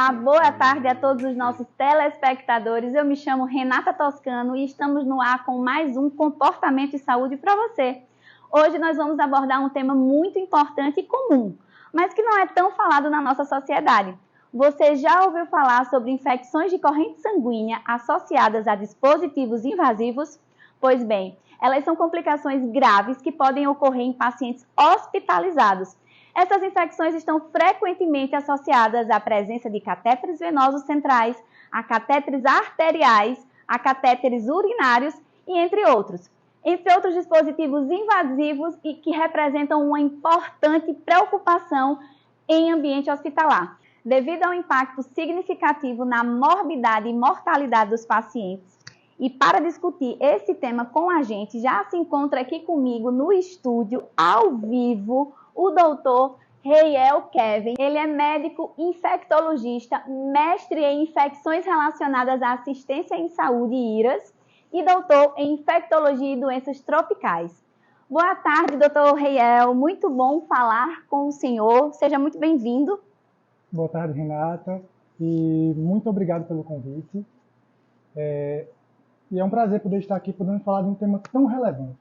Olá, boa tarde a todos os nossos telespectadores. Eu me chamo Renata Toscano e estamos no ar com mais um Comportamento e Saúde para você. Hoje nós vamos abordar um tema muito importante e comum, mas que não é tão falado na nossa sociedade. Você já ouviu falar sobre infecções de corrente sanguínea associadas a dispositivos invasivos? Pois bem, elas são complicações graves que podem ocorrer em pacientes hospitalizados. Essas infecções estão frequentemente associadas à presença de catéteres venosos centrais, a catéteres arteriais, a catéteres urinários e entre outros dispositivos invasivos e que representam uma importante preocupação em ambiente hospitalar, devido ao impacto significativo na morbidade e mortalidade dos pacientes. E para discutir esse tema com a gente, já se encontra aqui comigo no estúdio, ao vivo, o doutor Reiel Kevin. Ele é médico infectologista, mestre em infecções relacionadas à assistência em saúde IRAS e doutor em infectologia e doenças tropicais. Boa tarde, doutor Reiel. Muito bom falar com o senhor. Seja muito bem-vindo. Boa tarde, Renata. E muito obrigado pelo convite. E é um prazer poder estar aqui podendo falar de um tema tão relevante.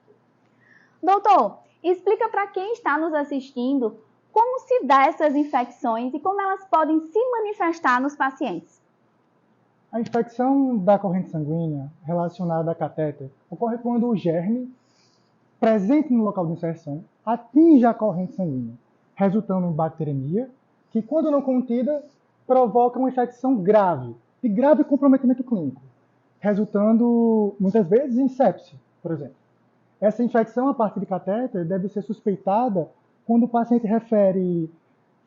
Doutor, explica para quem está nos assistindo como se dá essas infecções e como elas podem se manifestar nos pacientes. A infecção da corrente sanguínea relacionada a catéter ocorre quando o germe presente no local de inserção atinge a corrente sanguínea, resultando em bacteremia, que, quando não contida, provoca uma infecção grave, de grave comprometimento clínico, resultando, muitas vezes, em sepse, por exemplo. Essa infecção a partir de catéter deve ser suspeitada quando o paciente refere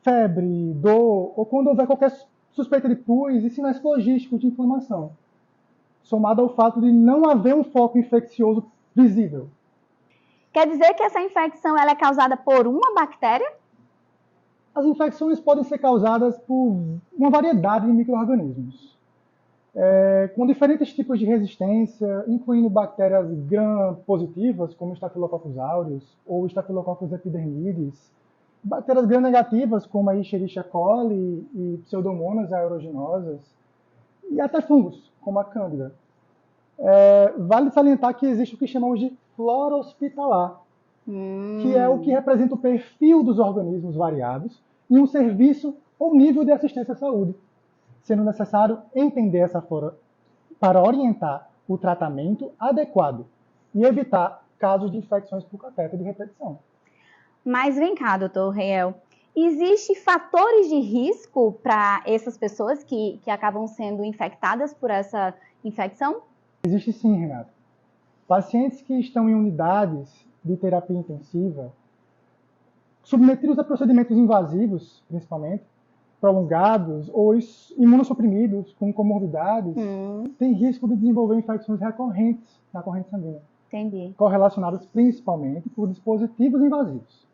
febre, dor, ou quando houver qualquer suspeita de pus e sinais flogísticos de inflamação, somado ao fato de não haver um foco infeccioso visível. Quer dizer que essa infecção ela é causada por uma bactéria? As infecções podem ser causadas por uma variedade de micro-organismos, com diferentes tipos de resistência, incluindo bactérias gram-positivas, como Staphylococcus aureus ou Staphylococcus epidermidis, bactérias gram-negativas, como a Escherichia coli e Pseudomonas aeruginosas, e até fungos, como a Cândida. Vale salientar que existe o que chamamos de flora hospitalar, que é o que representa o perfil dos organismos variados em um serviço ou nível de assistência à saúde, sendo necessário entender essa flora para orientar o tratamento adequado e evitar casos de infecções por catéter de repetição. Mas vem cá, doutor Reiel, existem fatores de risco para essas pessoas que acabam sendo infectadas por essa infecção? Existe sim, Renata. Pacientes que estão em unidades de terapia intensiva, submetidos a procedimentos invasivos, principalmente, prolongados ou imunossuprimidos com comorbidades, têm risco de desenvolver infecções recorrentes na corrente sanguínea. Entendi. Correlacionadas principalmente por dispositivos invasivos.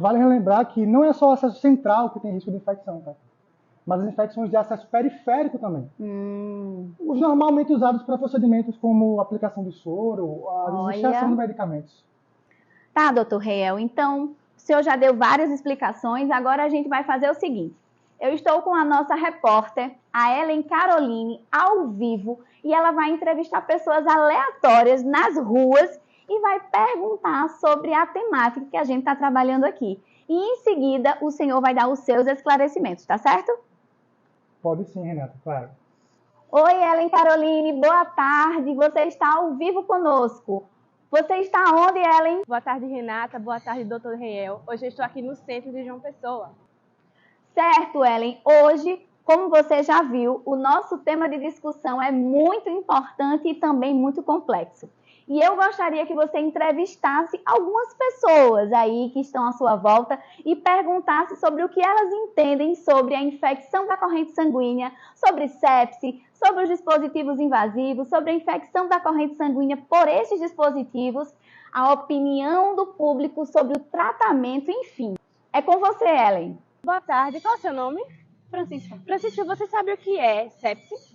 Vale relembrar que não é só o acesso central que tem risco de infecção, tá? Mas as infecções de acesso periférico também. Os normalmente usados para procedimentos como aplicação de soro, a iniciação de medicamentos. Tá, doutor Reiel, então o senhor já deu várias explicações, agora a gente vai fazer o seguinte. Eu estou com a nossa repórter, a Ellen Caroline, ao vivo, e ela vai entrevistar pessoas aleatórias nas ruas e vai perguntar sobre a temática que a gente está trabalhando aqui. E em seguida, o senhor vai dar os seus esclarecimentos, tá certo? Pode sim, Renata, claro. Oi, Ellen Caroline, boa tarde. Você está ao vivo conosco. Você está onde, Ellen? Boa tarde, Renata. Boa tarde, doutor Reiel. Hoje eu estou aqui no centro de João Pessoa. Certo, Ellen. Hoje, como você já viu, o nosso tema de discussão é muito importante e também muito complexo. E eu gostaria que você entrevistasse algumas pessoas aí que estão à sua volta e perguntasse sobre o que elas entendem sobre a infecção da corrente sanguínea, sobre sepse, sobre os dispositivos invasivos, sobre a infecção da corrente sanguínea por esses dispositivos, a opinião do público sobre o tratamento, enfim. É com você, Ellen. Boa tarde. Qual é o seu nome? Francisca. Francisca, você sabe o que é sepse?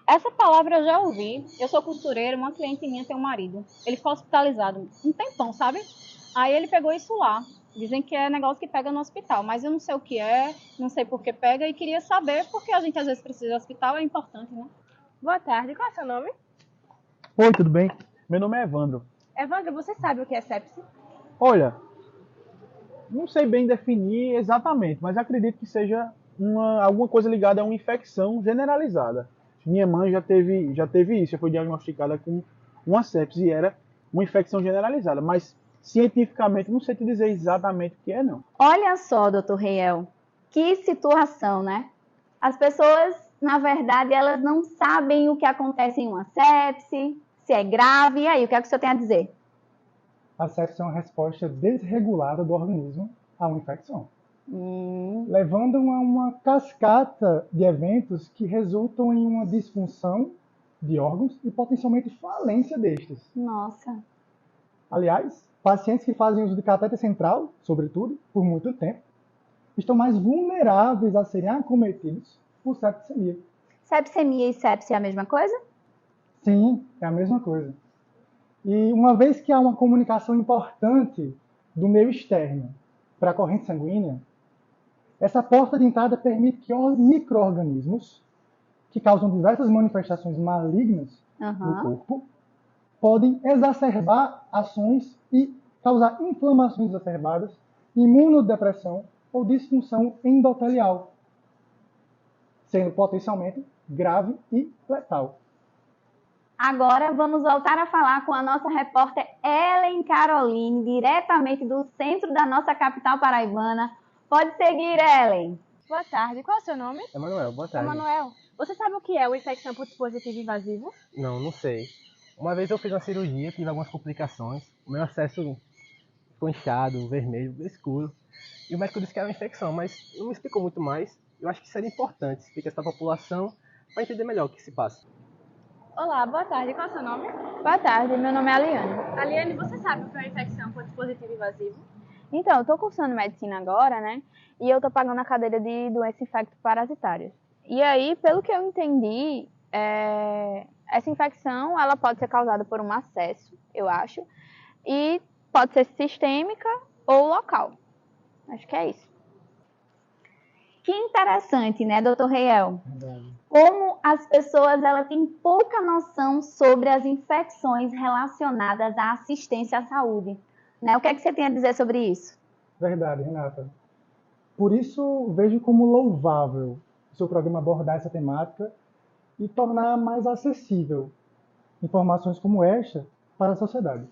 Essa palavra eu já ouvi. Eu sou costureira, uma cliente minha tem um marido. Ele ficou hospitalizado um tempão, sabe? Aí ele pegou isso lá. Dizem que é negócio que pega no hospital, mas eu não sei o que é, não sei por que pega e queria saber porque a gente às vezes precisa de hospital, é importante, né? Boa tarde, qual é o seu nome? Oi, tudo bem? Meu nome é Evandro. Evandro, você sabe o que é sepse? Olha, não sei bem definir exatamente, mas acredito que seja alguma coisa ligada a uma infecção generalizada. Minha mãe já teve isso, já foi diagnosticada com uma sepse e era uma infecção generalizada, mas cientificamente não sei te dizer exatamente o que é, não. Olha só, doutor Reiel, que situação, né? As pessoas, na verdade, elas não sabem o que acontece em uma sepse, se é grave. E aí, o que é que o senhor tem a dizer? A sepse é uma resposta desregulada do organismo a uma infecção, levando a uma cascata de eventos que resultam em uma disfunção de órgãos e potencialmente falência destes. Nossa. Aliás, pacientes que fazem uso de catéter central, sobretudo, por muito tempo, estão mais vulneráveis a serem acometidos por septicemia. Sepsemia e sepse é a mesma coisa? Sim, é a mesma coisa. E uma vez que há uma comunicação importante do meio externo para a corrente sanguínea, essa porta de entrada permite que micro-organismos que causam diversas manifestações malignas no corpo podem exacerbar ações e causar inflamações exacerbadas, imunodepressão ou disfunção endotelial, sendo potencialmente grave e letal. Agora vamos voltar a falar com a nossa repórter Ellen Caroline, diretamente do centro da nossa capital paraibana. Pode seguir, Ellen. Boa tarde, qual é o seu nome? Emanuel, boa tarde. Emanuel, você sabe o que é uma infecção por dispositivo invasivo? Não sei. Uma vez eu fiz uma cirurgia, tive algumas complicações. O meu acesso ficou inchado, vermelho, escuro. E o médico disse que era uma infecção, mas não me explicou muito mais. Eu acho que seria importante explicar isso para a população para entender melhor o que se passa. Olá, boa tarde, qual é o seu nome? Boa tarde, meu nome é Aliane. Aliane, você sabe o que é uma infecção por dispositivo invasivo? Então, eu tô cursando medicina agora, né? E eu tô pagando a cadeira de doenças infecto-parasitárias. E aí, pelo que eu entendi, essa infecção, ela pode ser causada por um acesso, eu acho, e pode ser sistêmica ou local. Acho que é isso. Que interessante, né, doutor Reiel? Como as pessoas elas têm pouca noção sobre as infecções relacionadas à assistência à saúde. Né? O que é que você tem a dizer sobre isso? Verdade, Renata. Por isso, vejo como louvável o seu programa abordar essa temática e tornar mais acessível informações como esta para a sociedade.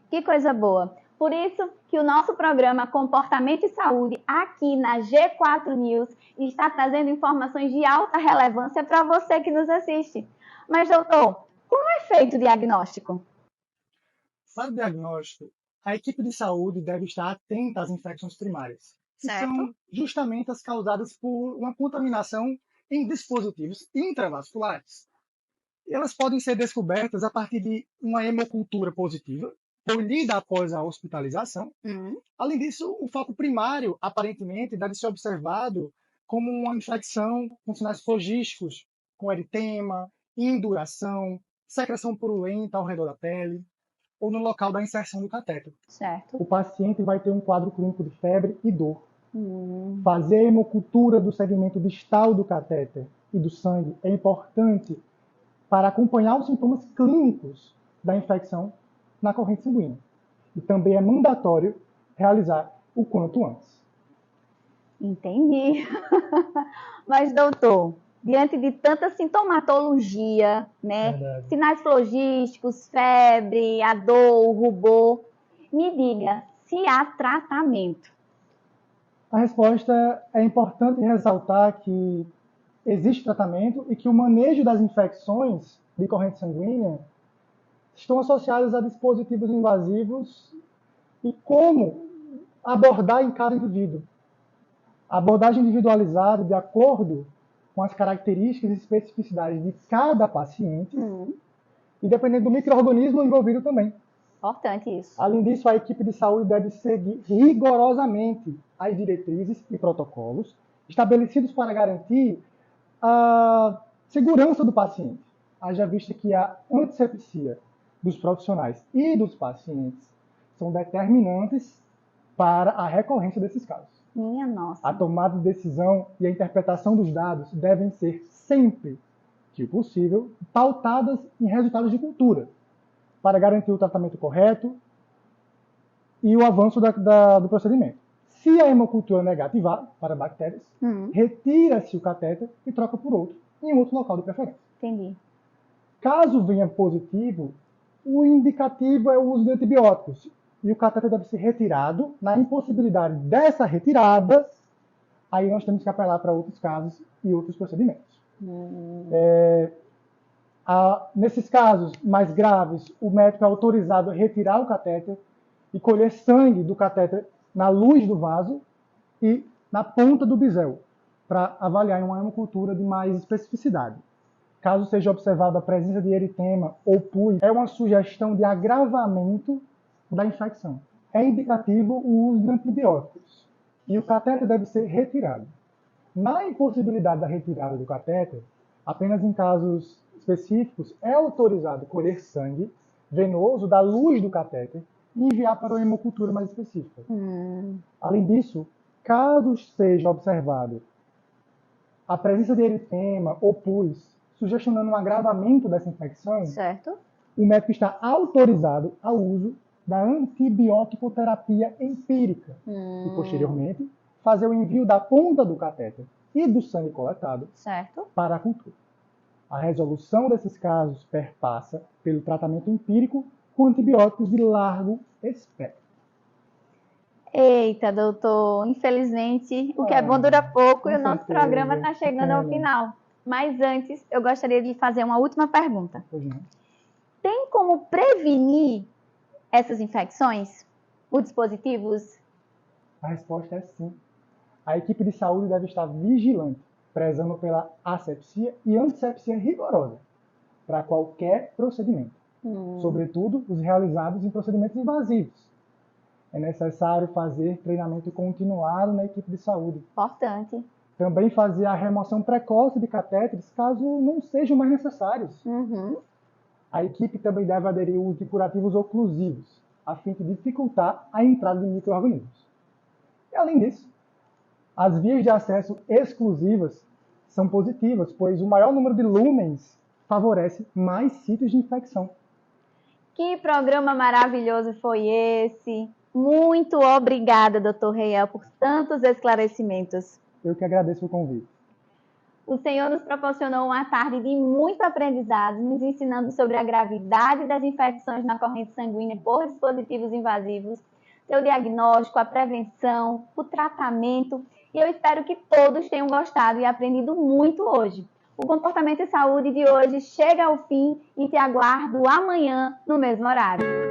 Que coisa boa! Por isso que o nosso programa Comportamento e Saúde, aqui na G4 News, está trazendo informações de alta relevância para você que nos assiste. Mas, doutor, como é feito o diagnóstico? Para o diagnóstico, a equipe de saúde deve estar atenta às infecções primárias, que são justamente as causadas por uma contaminação em dispositivos intravasculares. Elas podem ser descobertas a partir de uma hemocultura positiva, colhida após a hospitalização. Além disso, o foco primário, aparentemente, deve ser observado como uma infecção com sinais flogísticos, com eritema, induração, secreção purulenta ao redor da pele, ou no local da inserção do catéter. Certo. O paciente vai ter um quadro clínico de febre e dor. Fazer a hemocultura do segmento distal do catéter e do sangue é importante para acompanhar os sintomas clínicos da infecção na corrente sanguínea. E também é mandatório realizar o quanto antes. Entendi. Mas, doutor, diante de tanta sintomatologia, né? Verdade. Sinais flogísticos, febre, a dor, o rubor, me diga se há tratamento. A resposta é importante ressaltar que existe tratamento e que o manejo das infecções de corrente sanguínea estão associadas a dispositivos invasivos e como abordar em cada indivíduo. A abordagem individualizada, de acordo com as características e especificidades de cada paciente, e dependendo do micro-organismo envolvido também. Importante isso. Além disso, a equipe de saúde deve seguir rigorosamente as diretrizes e protocolos estabelecidos para garantir a segurança do paciente. Haja vista que a antisepsia dos profissionais e dos pacientes são determinantes para a recorrência desses casos. Minha nossa. A tomada de decisão e a interpretação dos dados devem ser sempre, que possível, pautadas em resultados de cultura, para garantir o tratamento correto e o avanço do procedimento. Se a hemocultura negativar para bactérias, retira-se o catéter e troca por outro, em outro local de preferência. Entendi. Caso venha positivo, o indicativo é o uso de antibióticos e o catéter deve ser retirado. Na impossibilidade dessa retirada, aí nós temos que apelar para outros casos e outros procedimentos. Nesses casos mais graves, o médico é autorizado a retirar o catéter e colher sangue do catéter na luz do vaso e na ponta do bisel, para avaliar em uma hemocultura de mais especificidade. Caso seja observada a presença de eritema ou pus, é uma sugestão de agravamento da infecção. É indicativo o uso de antibióticos e o catéter deve ser retirado. Na impossibilidade da retirada do catéter, apenas em casos específicos, é autorizado colher sangue venoso da luz do catéter e enviar para uma hemocultura mais específica. Além disso, caso seja observado a presença de eritema ou pus, sugestionando um agravamento dessa infecção, Certo. o médico está autorizado ao uso da antibiótico-terapia empírica e, posteriormente, fazer o envio da ponta do catéter e do sangue coletado Certo. para a cultura. A resolução desses casos perpassa pelo tratamento empírico com antibióticos de largo espectro. Eita, doutor, infelizmente o que é bom dura pouco e o com nosso certeza, programa está chegando ao pena. final. Mas antes, eu gostaria de fazer uma última pergunta. Pois não. Tem como prevenir essas infecções? Os dispositivos? A resposta é sim. A equipe de saúde deve estar vigilante, prezando pela asepsia e antisepsia rigorosa para qualquer procedimento, sobretudo os realizados em procedimentos invasivos. É necessário fazer treinamento continuado na equipe de saúde. Importante. Também fazer a remoção precoce de catéteres caso não sejam mais necessários. A equipe também deve aderir ao uso de curativos oclusivos, a fim de dificultar a entrada de micro-organismos. E além disso, as vias de acesso exclusivas são positivas, pois o maior número de lúmens favorece mais sítios de infecção. Que programa maravilhoso foi esse? Muito obrigada, doutor Reiel, por tantos esclarecimentos. Eu que agradeço o convite. O Senhor nos proporcionou uma tarde de muito aprendizado, nos ensinando sobre a gravidade das infecções na corrente sanguínea por dispositivos invasivos, seu diagnóstico, a prevenção, o tratamento. E eu espero que todos tenham gostado e aprendido muito hoje. O Comportamento e Saúde de hoje chega ao fim e te aguardo amanhã no mesmo horário.